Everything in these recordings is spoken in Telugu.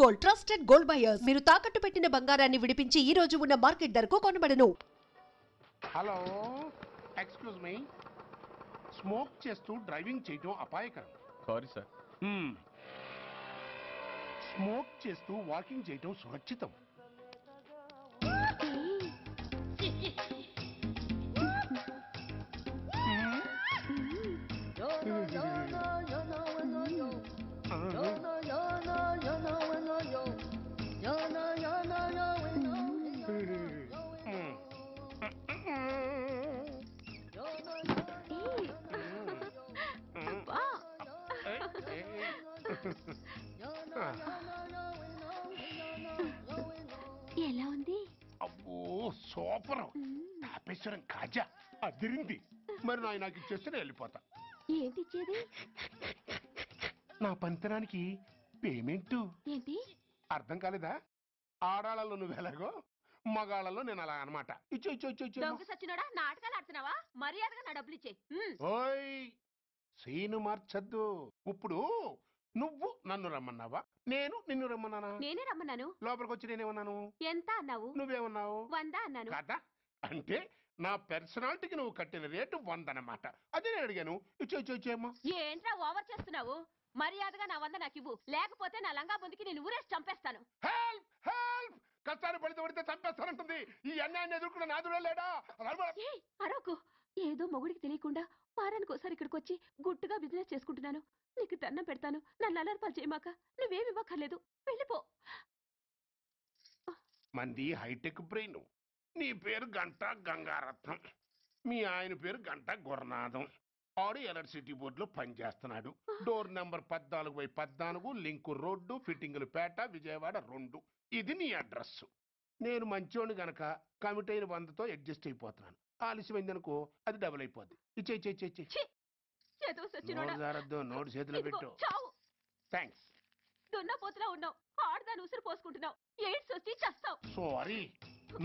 Gold trusted gold buyers. మీరు తాకట్టు పెట్టిన బంగారాన్ని విడిపించి ఈ రోజు ఉన్న మార్కెట్ ధరకు కొనబడను. Hello, excuse me. స్మోక్ చేస్తూ డ్రైవింగ్ చేయటం అపాయకరం. Sorry sir. స్మోక్ చేస్తూ వాకింగ్ చేయటం సురక్షితం. ఎలా ఉంది? అబ్బో సూపర్. తాపేశ్వరం కాజా అదిరింది. మరి నాకు ఇచ్చేస్తే వెళ్ళిపోతా. ఏంటి ఇచ్చేది? నా పంతనానికి పేమెంట్. ఏంటి అర్థం కాలేదా? ఆడాళ్ళలో నువ్వు ఎలాగో మగాళ్ళలో నేను అలా అనమాట. ఇచ్చో ఇచ్చో ఇచ్చో ఇచ్చో. దొంగ సచ్చినోడా, నాటకాలు ఆడుతున్నావా? మర్యాదగా నా డబ్బులు ఇచ్చే. ఓయ్ సీను మార్చద్దు. ఇప్పుడు నువ్వు నన్ను రమ్మన్నావా, నేను నిన్ను రమ్మన్నానా? నేనే రమ్మన్నాను. లోపలికి వచ్చి నేనేమన్నాను? ఎంత అన్నావు? నువ్వేమన్నావు? 100 అన్నాను. కదా, అంటే నా పర్సనాలిటీకి నువ్వు కట్టిన రేటు 100 అన్నమాట. అదే నేను అడిగాను. ఇచ్చో ఇచ్చో ఇచ్చేమ్మా. ఏంట్రా ఓవర్ చేస్తున్నావు? మర్యాదగా నా 100 నాకు ఇవ్వు, లేకపోతే నా లంగా ముందుకి నేను ఊరేసి చంపేస్తాను. Help help. కష్టాలు పడితే చంపేస్తానంటుంది. ఈ అన్యాయాన్ని ఎదుర్కొన్న నాదుడే లేడా? అరవకు. ఏదో మొగుడికి తెలియకుండా వారానికి ఒకసారి ఇక్కడికి వచ్చి గుట్టుగా బిజినెస్ చేసుకుంటున్నాను. నీకు దండం పెడతాను, నన్ను అలర్పాలు చేయమాక. నువ్వేమి ఇవ్వక్కర్లేదు, వెళ్ళిపో. మంది హైటెక్ బ్రెయిన్. నీ పేరు గంట గంగారత్నం, మీ ఆయన పేరు గంట గురనాథం. ఆడు ఎలక్ట్రిసిటీ బోర్డులో పనిచేస్తున్నాడు. డోర్ నెంబర్ 14/14, లింకు రోడ్డు, ఫిట్టింగులు పేట, విజయవాడ 2. ఇది నీ అడ్రస్. నేను మంచోని గనక కమిట్ అయిన 100తో అడ్జస్ట్ అయిపోతున్నాను. ఆలస్యమైందనుకో అది డబుల్ అయిపోద్ది. ఇచ్చే నోటు చేతిలో పెట్టు. థ్యాంక్స్. దున్నపోతులా ఉన్నావు, ఆడదాని ఉసురు పోసుకుంటున్నావు. ఎయిడ్స్ వచ్చి చస్తావు. Sorry,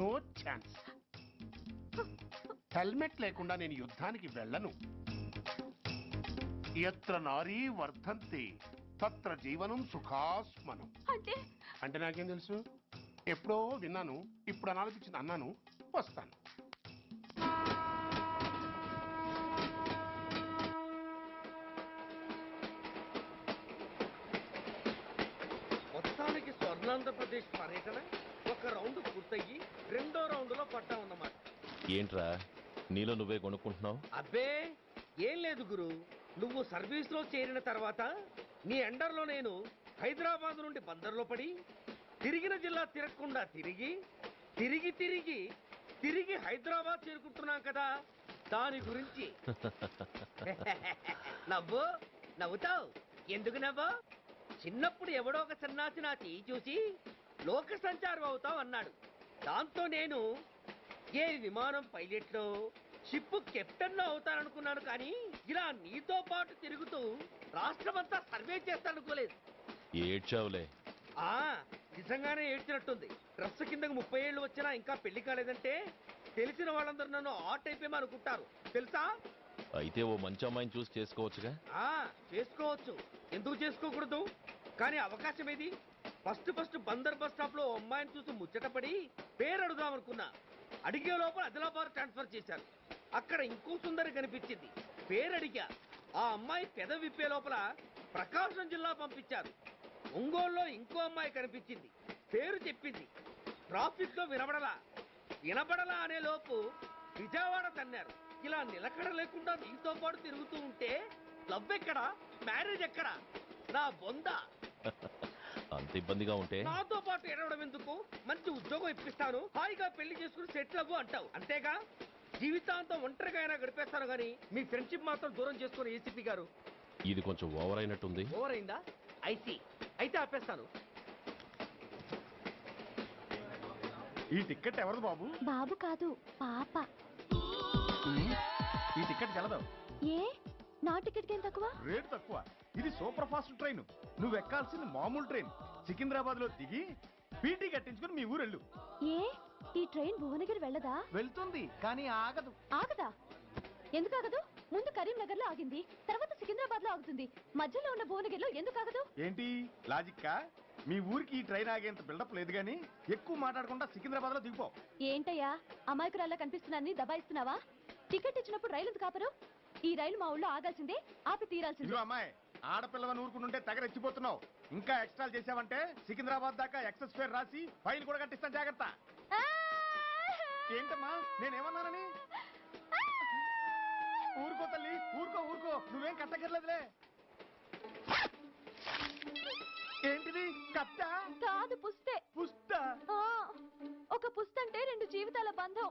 no chance. హెల్మెట్ లేకుండా నేను యుద్ధానికి వెళ్ళను. ఎత్ర నారీ వర్ధంతి తత్ర జీవనం సుఖాస్మనం. అంటే నాకేం తెలుసు? ఎప్పుడో విన్నాను, ఇప్పుడు అనాలనిపించింది అన్నాను. వస్తాను. మొత్తానికి స్వర్ణాంధ్రప్రదేశ్ పర్యటన ఒక రౌండ్ పూర్తయ్యి 2వ రౌండ్లో పట్టామన్నమాట. ఏంట్రా నీలో నువ్వే కొనుక్కుంటున్నావు? అబ్బే ఏం లేదు గురు. నువ్వు సర్వీస్లో చేరిన తర్వాత నీ అండర్లో నేను హైదరాబాద్ నుండి బందర్లో పడి తిరిగిన జిల్లా తిరగకుండా తిరిగి తిరిగి తిరిగి తిరిగి హైదరాబాద్ చేరుకుంటున్నాం కదా, దాని గురించి. నవ్వుతావు ఎందుకు నవ్వు? చిన్నప్పుడు ఎవడో ఒక సన్నాసి నా చెయ్యి చూసి లోక సంచారం అవుతావు అన్నాడు. దాంతో నేను ఏ విమానం పైలట్లో షిప్ కెప్టెన్ అవుతాననుకున్నాను. కానీ ఇలా నీతో పాటు తిరుగుతూ రాష్ట్రమంతా సర్వే చేస్తాననుకోలేదు. ఏడ్చావులే. నిజంగానే ఏడ్చినట్టుంది. డ్రెస్ కిందకు 30 ఏళ్ళు వచ్చినా ఇంకా పెళ్లి కాలేదంటే తెలిసిన వాళ్ళందరూ నన్ను ఆ టైపేమో అనుకుంటారు తెలుసా? అయితే ఓ మంచి అమ్మాయిని చూసి చేసుకోవచ్చుగా. చేసుకోవచ్చు, ఎందుకు చేసుకోకూడదు? కానీ అవకాశం ఏది? ఫస్ట్ బందర్ బస్ స్టాప్ లో అమ్మాయిని చూసి ముచ్చటపడి పేరు అడుగుదామనుకున్నా. అడిగే లోపల ఆదిలాబాద్ ట్రాన్స్ఫర్ చేశారు. అక్కడ ఇంకో సుందరి కనిపించింది. పేరు అడిగా. ఆ అమ్మాయి పెద విప్పే లోపల ప్రకాశం జిల్లా పంపించారు. ఒంగోలులో ఇంకో అమ్మాయి కనిపించింది. పేరు చెప్పింది. ట్రాఫిక్ లో వినబడలా అనే లోపు విజయవాడ తన్నారు. ఇలా నిలకడ లేకుండా నీతో పాటు తిరుగుతూ ఉంటే లవ్ ఎక్కడా, మ్యారేజ్ ఎక్కడా? నా బొంద. అంత ఇబ్బందిగా ఉంటే నాతో పాటు ఎడవడం ఎందుకు? మంచి ఉద్యోగం ఇప్పిస్తాను, హాయిగా పెళ్లి చేసుకుని సెటిల్ అవ్వు అంటావు అంతేగా. జీవితాంతం ఒంటరిగా అయినా గడిపేస్తాను కానీ మీ ఫ్రెండ్షిప్ మాత్రం దూరం చేసుకుని ఏసీపీ గారు. ఇది కొంచెం ఓవర్ అయినట్టుంది. ఓవర్ అయిందా? ఐసీ. అయితే ఆపేస్తాను. ఈ టికెట్ ఎవరు బాబు? బాబు కాదు, పాప. ఈ టికెట్ గలదు. ఏ నా టికెట్ ఏం తక్కువ? రేటు తక్కువ. ఇది సూపర్ ఫాస్ట్ ట్రైన్. నువ్వు ఎక్కాల్సింది మామూలు ట్రైన్. సికింద్రాబాద్ లో దిగి పీటీ కట్టించుకుని మీ ఊరెళ్ళు. ఏ ఈ ట్రైన్ భువనగిరి వెళ్ళదా? వెళ్తుంది కానీ ఆగదు. ఆగదా? ఎందుకు ఆగదు? ముందు కరీంనగర్ లో ఆగింది, తర్వాత సికింద్రాబాద్ లో ఆగుతుంది. మధ్యలో ఉన్న భువనగిరిలో ఎందుకు ఆగదు? ఏంటి లాజిక్కా? మీ ఊరికి ఈ ట్రైన్ ఆగేంత బిల్డప్ లేదు కానీ ఎక్కువ మాట్లాడకుండా సికింద్రాబాద్ లో దిగిపో. ఏంటయ్యా అమాయకురాల్లా కనిపిస్తున్నానని దబాయిస్తున్నావా? టికెట్ ఇచ్చినప్పుడు రైలు ఎందుకు కాపరు? ఈ రైలు మా ఊళ్ళో ఆగాల్సిందే, ఆపి తీరాల్సిందే. ఇదిగో అమ్మాయి, ఆడపిల్లవని ఊరుకుంటుంటే తెగరెచ్చిపోతున్నావు. ఇంకా ఎక్స్ట్రాలు చేసావంటే సికింద్రాబాద్ దాకా ఎక్సెస్ ఫేర్ రాసి ఫైన్ కూడా కట్టిస్తాను, జాగ్రత్త. ఏంటమ్మా నేనేమన్నానని? ఊరుకో తల్లి, ఊరుకో ఊరుకో, నువ్వేం కట్టగర్లేదులే. ఏంటిది కట్ట? కాదు పుస్తే. పుష్ట? ఒక పుస్తంటే 2 జీవితాల బంధం.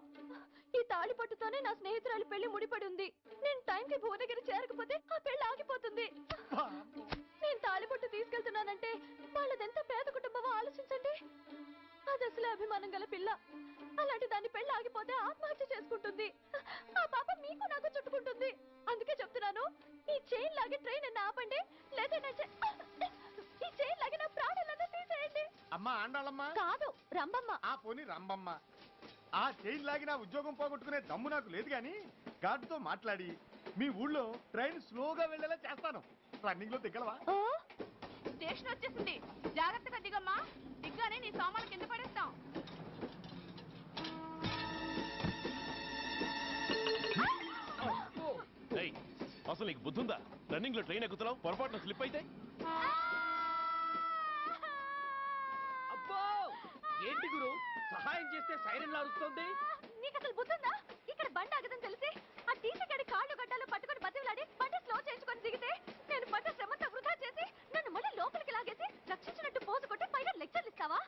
ఈ తాళి పట్టుతోనే నా స్నేహితురాలి పెళ్లి ముడిపడి ఉంది. నేను టైంకి భువనగిరి చేరకపోతే ఆ పెళ్లి ఆగిపోతుంది. నేను తాళిబొట్టు తీసుకెళ్తున్నానంటే వాళ్ళదెంత పేద కుటుంబమో ఆలోచించండి. అది అసలే అభిమానం గల పిల్ల. అలాంటి దాని పెళ్లి ఆగిపోతే ఆత్మహత్య చేసుకుంటుంది. ఆ పాప మీకు నాకు చుట్టుకుంటుంది. అందుకే చెప్తున్నాను, ఈ చైన్ లాగే ట్రైన్ అన్న ఆపండి, లేదా ఈ చైన్ లాగే నా ప్రాణాలన్నా తీసేయండి. అమ్మా ఆండాళ్ళమ్మ కాదు, రంబమ్మ. ఆ పోని రంబమ్మ. ఆ చైన్ లాగి నా ఉద్యోగం పోగొట్టుకునే దమ్ము నాకు లేదు గాని గార్డుతో మాట్లాడి మీ ఊళ్ళో ట్రైన్ స్లోగా వెళ్ళేలా చేస్తాను. రన్నింగ్ లో దిగలవా? స్టేషన్ వచ్చేసింది, జాగ్రత్తగా దిగమ్మా. దిగ్గానే నీ సామాన్లు కింద పడేస్తాం. ఏయ్, అసలు నీకు బుద్ధుందా? రన్నింగ్ లో ట్రైన్ ఎక్కుతున్నావు, పొరపాటున స్లిప్ అయితే? అబ్బో ఏంటి గురు, సహాయం చేస్తే సైరన్ లారుస్తోంది. నీకు అసలు బుద్ధుందా? ఇక్కడ బండి ఆగదని తెలిసి ఆ టీసీ గడి కాళ్ళు గడ్డాలు పట్టుకొని బతిలాడి బండి స్లో చేయించుకొని దిగితే నేను పడ్డ శ్రమంతా వృధా చేసి నన్ను మళ్ళీ లోపలికి లాగేసి రక్షించినట్టు పోజు కొట్టి పైగా లెక్చర్లు ఇస్తావా?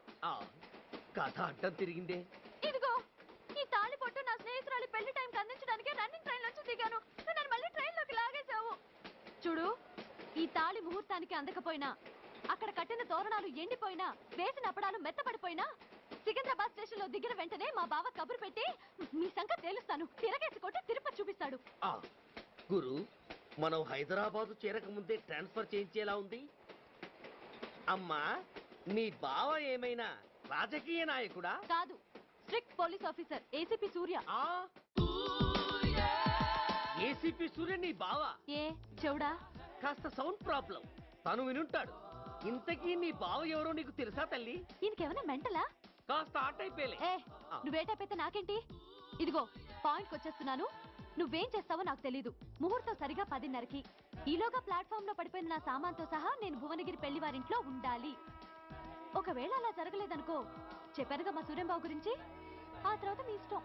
కథ అడ్డం తిరిగిందే. ఇదిగో ఈ తాళి పొట్టు నా స్నేహితురాలి పెళ్లి టైంకి అందించడానికి రన్నింగ్ ట్రైన్ నుంచి దిగాను. నన్ను మళ్ళీ ట్రైన్ లోకి లాగేశావు. చూడు, ఈ తాళి ముహూర్తానికి అందకపోయినా, అక్కడ కట్టిన తోరణాలు ఎండిపోయినా, వేసిన అప్పడాలు మెత్తపడిపోయినా, సికింద్రాబాద్ స్టేషన్ లో దిగిన వెంటనే మా బావ కబురు పెట్టి మీ సంగతి తేలుస్తాను, తిరగేసి కొట్టి తిరుపతి చూపిస్తాడు. గురు, మనం హైదరాబాద్ చేరక ముందే ట్రాన్స్ఫర్ చేయించేలా ఉంది. అమ్మా, నీ బావ ఏమైనా రాజకీయ నాయకుడా? కాదు, స్ట్రిక్ట్ పోలీస్ ఆఫీసర్, ఏసీపీ సూర్య. ఏసీపీ సూర్య నీ బావ? ఏ చెవుడా? కాస్త సౌండ్ ప్రాబ్లం, తను వినుంటాడు. ఇంతకీ నీ బావ ఎవరో నీకు తెలుసా తల్లి? ఈయనకేమైనా మెంటలా? కాస్త ఆటైపోయలే. ఏ నువ్వేటైపోతే నాకేంటి? ఇదిగో పాయింట్కి వచ్చేస్తున్నాను. నువ్వేం చేస్తావో నాకు తెలీదు. ముహూర్తం సరిగా 10:30కి. ఈలోగా ప్లాట్ఫామ్ లో పడిపోయిన నా సామాన్తో సహా నేను భువనగిరి పెళ్లి వారింట్లో ఉండాలి. ఒకవేళ అలా జరగలేదనుకో, చెప్పానుగా మా సూర్యంబాబు గురించి, ఆ తర్వాత మీ ఇష్టం.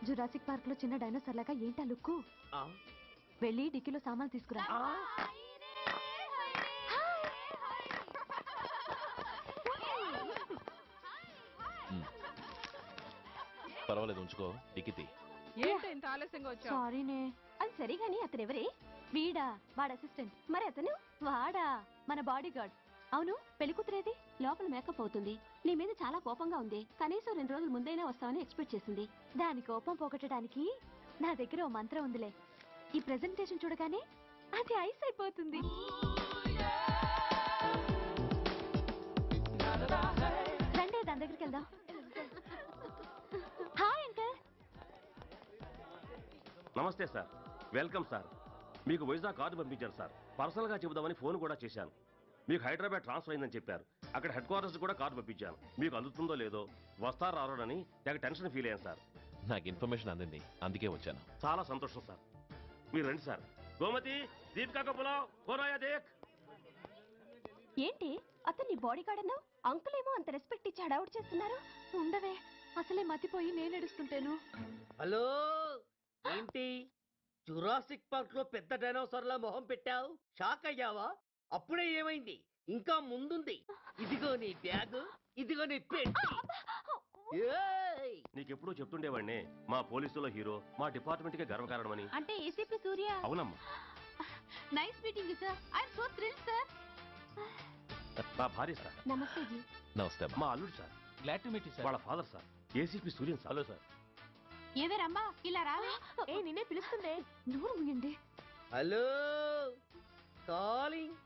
జురాసిక్ పార్క్ లో చిన్న డైనోసార్ లాగా ఏంటా లుక్కు? వెళ్ళి డిక్కీలో సామాన్లు తీసుకురా. పర్వాలేదు, ఉంచుకో. టికితి ఏంటి ఇంత ఆలస్యంగా వచ్చావు? సారీనే. అది సరిగాని అతను ఎవరే? వీడా, వాడు అసిస్టెంట్. మరి అతను? వాడా, మన బాడీ గార్డ్. అవును, పెళ్లి కూతురేది? లోపల మేకప్ అవుతుంది. నీ మీద చాలా కోపంగా ఉంది. కనీసం 2 రోజుల ముందైనా వస్తావని ఎక్స్పెక్ట్ చేసింది. దాని కోపం పోగొట్టడానికి నా దగ్గర ఓ మంత్రం ఉందిలే. ఈ ప్రెజెంటేషన్ చూడగానే అది ఐస్ అయిపోతుంది. రండి, దాని దగ్గరికి వెళ్దాం. Hi uncle. నమస్తే సార్, వెల్కమ్ సార్. మీకు వైజాగ్ కార్డు పంపించారు సార్. పర్సనల్గా చెబుదామని ఫోన్ కూడా చేశాను. మీకు హైదరాబాద్ ట్రాన్స్ఫర్ అయిందని చెప్పారు. అక్కడ హెడ్ క్వార్టర్స్ కూడా కార్డు పంపించాను. మీకు అందుతుందో లేదో, వస్తారో రారోనని తెగ టెన్షన్ ఫీల్ అయ్యాను సార్. నాకు ఇన్ఫర్మేషన్ అందింది, అందుకే వచ్చాను. చాలా సంతోషం సార్. మీరు రండి సార్. గోమతి, దీపికా కపులావ్, కోరాయా దేక్. ఏంటి అతను నీ బాడీ గార్డ్ అన్నావు? అంకుల్ ఏమో అంత రెస్పెక్ట్ ఇచ్చి హడావుడు చేస్తున్నారు. ఉండవే, అసలే మతిపోయి నేను ఎడుస్తుంటాను. హలో, ఏంటి జురాసిక్ పార్క్ లో పెద్ద డైనోసార్ లా మొహం పెట్టావు? షాక్ అయ్యావా? అప్పుడే ఏమైంది? ఇంకా ముందుంది. ఇదిగో నీ బ్యాగ్, ఇదిగో నీ పెట్టి. నీకెప్పుడు చెప్తుండేవాడిని, మా పోలీసులో హీరో, మా డిపార్ట్మెంట్ కే గర్వకారణమని. అంటే ఏసీపీ సూర్య. అవునమ్మా. Nice meeting sir. I am so thrilled sir. మా భార్య సార్. నమస్తే జీ. నమస్తే అమ్మా. మా అల్లుడు sir. Glad to meet you sir. వాళ్ళ father sir, ACP Suryan sir. Hello sir. ఏవేరమ్మా ఇలా రావే? ఏ నిన్నే పిలుస్తుందే. నోరు ముయండి. Hello, calling.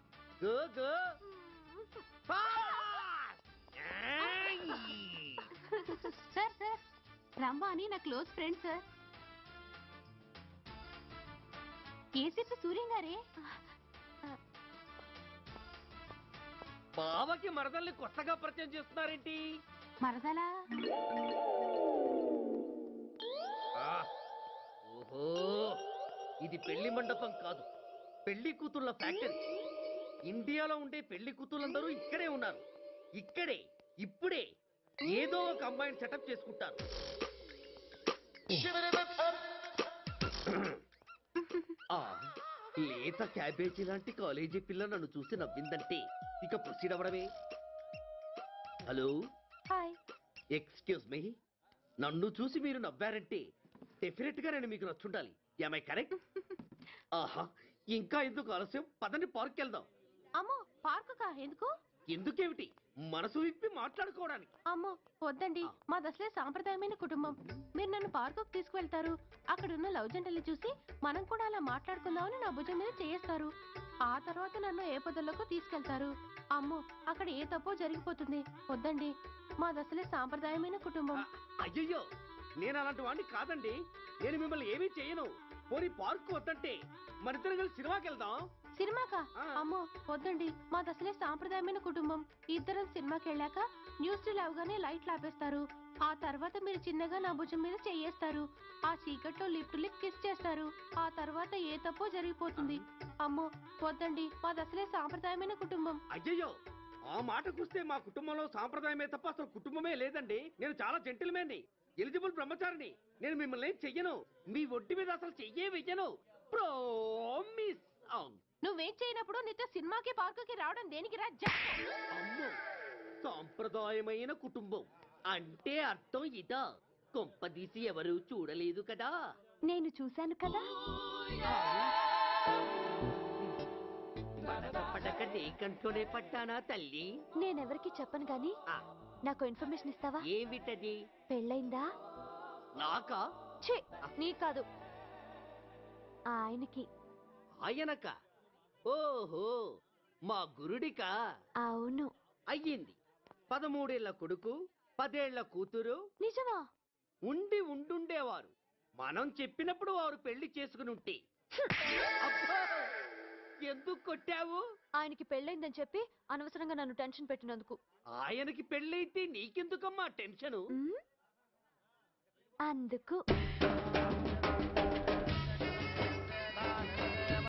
Go go sir sir రమ్మ అని నా close friend sir. ACP Suryam గారే. బావకి మరదల్ని కొత్తగా పరిచయం చేస్తున్నారేంటి? మరదలా? ఓహో, ఇది పెళ్లి మండపం కాదు, పెళ్లి కూతుళ్ళ ఫ్యాక్టరీ. ఇండియాలో ఉండే పెళ్లి కూతుళ్ళందరూ ఇక్కడే ఉన్నారు. ఇక్కడే ఇప్పుడే ఏదో ఒక అమ్మాయిని సెటప్ చేసుకుంటారు. ఆ, లేత క్యాబేజీ లాంటి కాలేజీ పిల్ల నన్ను చూసి నవ్విందంటే ఇక ప్రొసీడ్ అవ్వడమే. Hello, hi. ఎక్స్క్యూజ్ మీ, నన్ను చూసి మీరు నవ్వారంటే డెఫినెట్ గా నేను మీకు నచ్చుండాలి. Am I correct? ఆహా, ఇంకా ఎందుకు ఆలస్యం, పదండి పార్క్ వెళ్దాం. అమ్మో, పార్కు కా? ఎందుకు? ఎందుకేమిటి, మనసు విప్పి మాట్లాడుకోవడానికి. అమ్మో వద్దండి, మాది అసలే సాంప్రదాయమైన కుటుంబం. మీరు నన్ను పార్కుకు తీసుకువెళ్తారు, అక్కడున్న లవ్ జంటలు చూసి మనం కూడా అలా మాట్లాడుకుందామని నా భుజం మీద చేస్తారు. ఆ తర్వాత నన్ను ఏ పొదల్లోకి తీసుకెళ్తారు. అమ్మో, అక్కడ ఏ తప్పో జరిగిపోతుంది. వద్దండి, మాది అసలే సాంప్రదాయమైన కుటుంబం. అయ్యయ్యో, నేను అలాంటి వాడిని కాదండి. నేను మిమ్మల్ని ఏమీ చేయను. పోనీ పార్క్ వద్దంటే మరిద్దరం కలిసి సినిమాకి వెళ్దాం. సినిమాకా? అమ్మో వద్దండి, మాది అసలే సాంప్రదాయమైన కుటుంబం. ఇద్దరం సినిమాకి వెళ్ళాక న్యూస్ అవగానే లైట్లు ఆపేస్తారు. ఆ తర్వాత మీరు చిన్నగా నా భుజం మీద చెయ్యేస్తారు. ఆ చీకట్లో లిప్ కిస్ చేస్తారు. ఆ తర్వాత ఏ తప్పో జరిగిపోతుంది. అమ్మో వద్దండి, మాది అసలే సాంప్రదాయమైన కుటుంబం. అయ్యయ్యో, ఆ మాటకొస్తే మా కుటుంబంలో సాంప్రదాయమే తప్ప అసలు కుటుంబమే లేదండి. నేను చాలా జెంటిల్మెన్ని, ఎలిజిబుల్ బ్రహ్మచారిని. నేను మిమ్మల్ని ఏం చెయ్యను. మీ ఒంటి మీద అసలు చెయ్యే వెయ్యను. ప్రామిస్. నువ్వేం చేయనప్పుడు నీతో సినిమాకి పార్కుకి రావడం దేనికి రా? అమ్మో, సాంప్రదాయమైన కుటుంబం అంటే అర్థం ఇదా? కొంపదీసి ఎవరు చూడలేదు కదా? నేను చూశాను కదా. పడక నీ కంట్లోనే పడ్డానా తల్లి? నేనెవరికి చెప్పను గాని ఆ, నాకు ఇన్ఫర్మేషన్ ఇస్తావా? ఏమిటది? పెళ్ళైందా? నాకా? ఛీ, నీ కాదు, ఆయనకి. ఆయనక? ఓహో, మా గురుడికా? అవును. అయ్యింది. 13 ఏళ్ల కొడుకు, 10 ఏళ్ల కూతురు నిజమా? ఉండుండేవారు. మనం చెప్పినప్పుడు వారు పెళ్లి చేసుకుని ఉంటే. అబ్బా! ఎందుకు కొట్టావు? ఆయనకి పెళ్ళైందని చెప్పి అనవసరంగా నన్ను టెన్షన్ పెట్టినందుకు. ఆయనకి పెళ్ళైతే నీకెందుకమ్మా టెన్షను? అందుకు